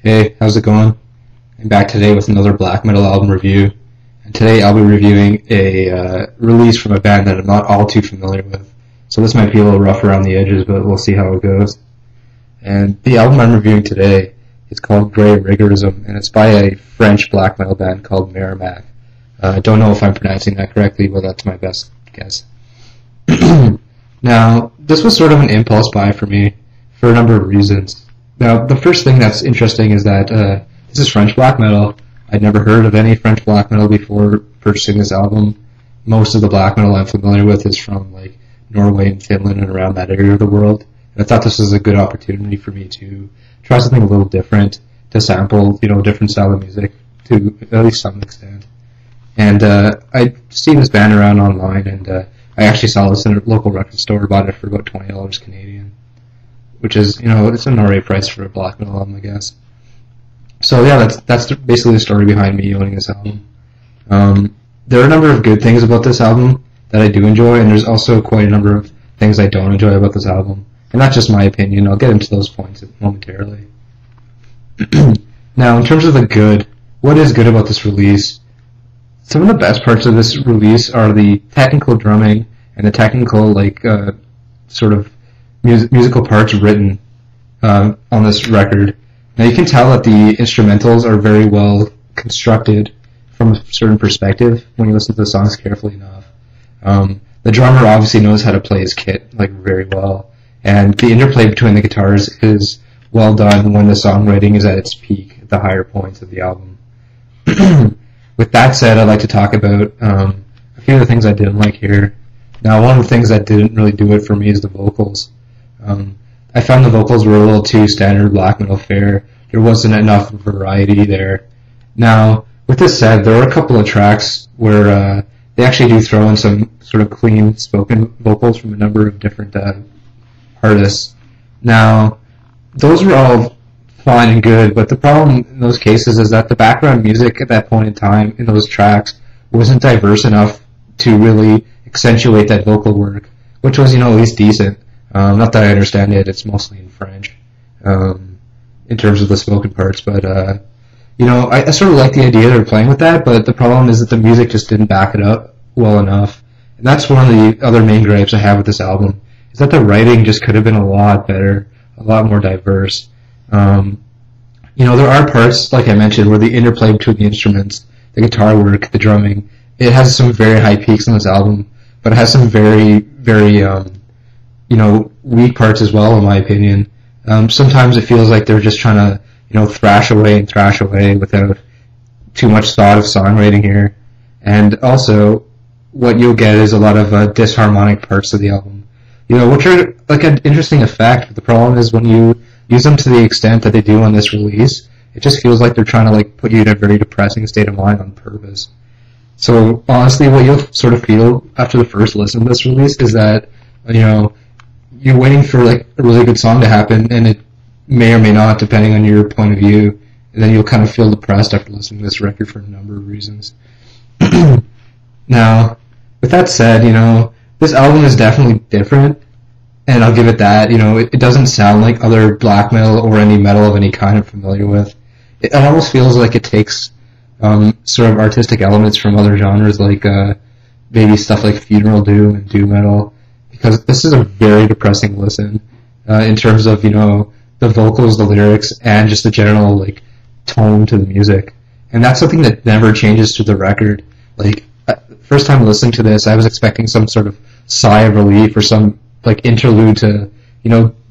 Hey, how's it going? I'm back today with another black metal album review, and today I'll be reviewing a release from a band that I'm not all too familiar with. So this might be a little rough around the edges, but we'll see how it goes. And the album I'm reviewing today is called Rigorism, and it's by a French black metal band called Merrimack. I don't know if I'm pronouncing that correctly, but that's my best guess. Now, this was sort of an impulse buy for me for a number of reasons. Now, the first thing that's interesting is that this is French black metal. I'd never heard of any French black metal before purchasing this album. Most of the black metal I'm familiar with is from like Norway and Finland and around that area of the world. And I thought this was a good opportunity for me to try something a little different, to sample, different style of music to at least some extent. And I'd seen this band around online, and I actually saw this in a local record store, bought it for about $20 Canadian, which is, it's an alright price for a black metal album, I guess. So yeah, that's basically the story behind me owning this album. There are a number of good things about this album that I do enjoy, and there's also quite a number of things I don't enjoy about this album. And that's just my opinion. I'll get into those points momentarily. Now, in terms of the good, what is good about this release? Some of the best parts of this release are the technical drumming and the technical, sort of musical parts written on this record. Now, you can tell that the instrumentals are very well constructed from a certain perspective when you listen to the songs carefully enough. The drummer obviously knows how to play his kit very well, and the interplay between the guitars is well done when the songwriting is at its peak, at the higher points of the album. With that said, I'd like to talk about a few of the things I didn't like here. Now, one of the things that didn't really do it for me is the vocals. I found the vocals were a little too standard black metal fare. There wasn't enough variety there. Now, with this said, there are a couple of tracks where they actually do throw in some sort of clean spoken vocals from a number of different artists. Now, those were all fine and good, but the problem in those cases is that the background music at that point in time in those tracks wasn't diverse enough to really accentuate that vocal work, which was, at least decent. Not that I understand it, it's mostly in French, in terms of the spoken parts, but, I sort of like the idea they were playing with that, but the problem is that the music just didn't back it up well enough. And that's one of the other main gripes I have with this album, is that the writing just could have been a lot better, a lot more diverse. There are parts, like I mentioned, where the interplay between the instruments, the guitar work, the drumming, it has some very high peaks on this album, but it has some very, very, weak parts as well, in my opinion. Sometimes it feels like they're just trying to, thrash away without too much thought of songwriting here. And also, what you'll get is a lot of disharmonic parts of the album, which are like an interesting effect, but the problem is when you use them to the extent that they do on this release, it just feels like they're trying to put you in a very depressing state of mind on purpose. So honestly, what you'll sort of feel after the first listen to this release is that, you're waiting for a really good song to happen, and it may or may not, depending on your point of view, and then you'll kind of feel depressed after listening to this record for a number of reasons. Now, with that said, this album is definitely different, and I'll give it that. It doesn't sound like other black metal or any metal of any kind I'm familiar with. It almost feels like it takes sort of artistic elements from other genres, like maybe stuff like funeral doom and doom metal, because this is a very depressing listen in terms of the vocals, the lyrics, and just the general tone to the music. And that's something that never changes through the record. First time listening to this, I was expecting some sort of sigh of relief or some interlude to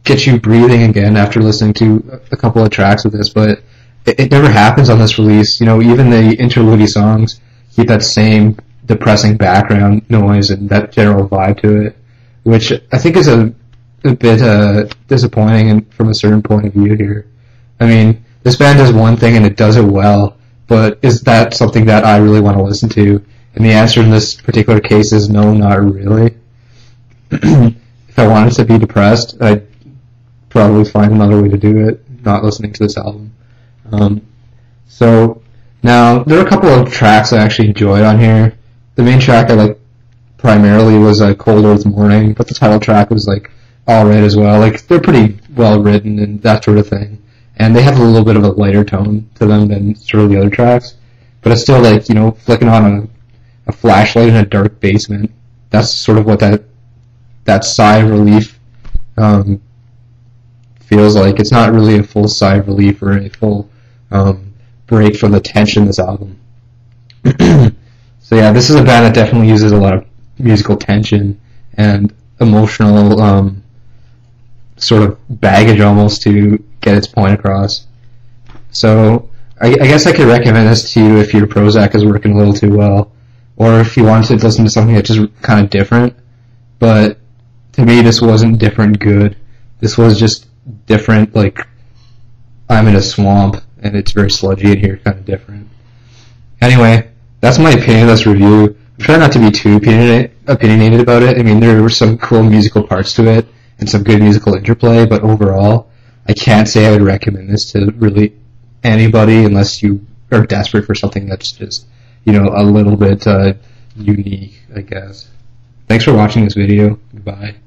get you breathing again after listening to a couple of tracks of this, but it never happens on this release. Even the interlude songs keep that same depressing background noise and that general vibe to it, which I think is a bit disappointing from a certain point of view here. I mean, this band does one thing and it does it well, but is that something that I really want to listen to? And the answer in this particular case is no, not really. If I wanted to be depressed, I'd probably find another way to do it, not listening to this album. So, now, there are a couple of tracks I actually enjoyed on here. The main track I liked primarily was Cold Earth Morning, but the title track was alright as well. They're pretty well written and that sort of thing. and they have a little bit of a lighter tone to them than sort of the other tracks. But it's still like, you know, flicking on a flashlight in a dark basement. That's sort of what that sigh of relief feels like. It's not really a full sigh of relief or a full break from the tension in this album. So yeah, this is a band that definitely uses a lot of musical tension and emotional sort of baggage almost to get its point across. So I guess I could recommend this to you if your Prozac is working a little too well, or if you wanted to listen to something that's just kind of different. But to me, this wasn't different good. This was just different, like, I'm in a swamp and it's very sludgy in here, kind of different. Anyway, that's my opinion of this review. I'm trying not to be too opinionated about it. I mean, there were some cool musical parts to it and some good musical interplay, but overall, I can't say I would recommend this to really anybody unless you are desperate for something that's just, you know, a little bit unique, I guess. Thanks for watching this video. Goodbye.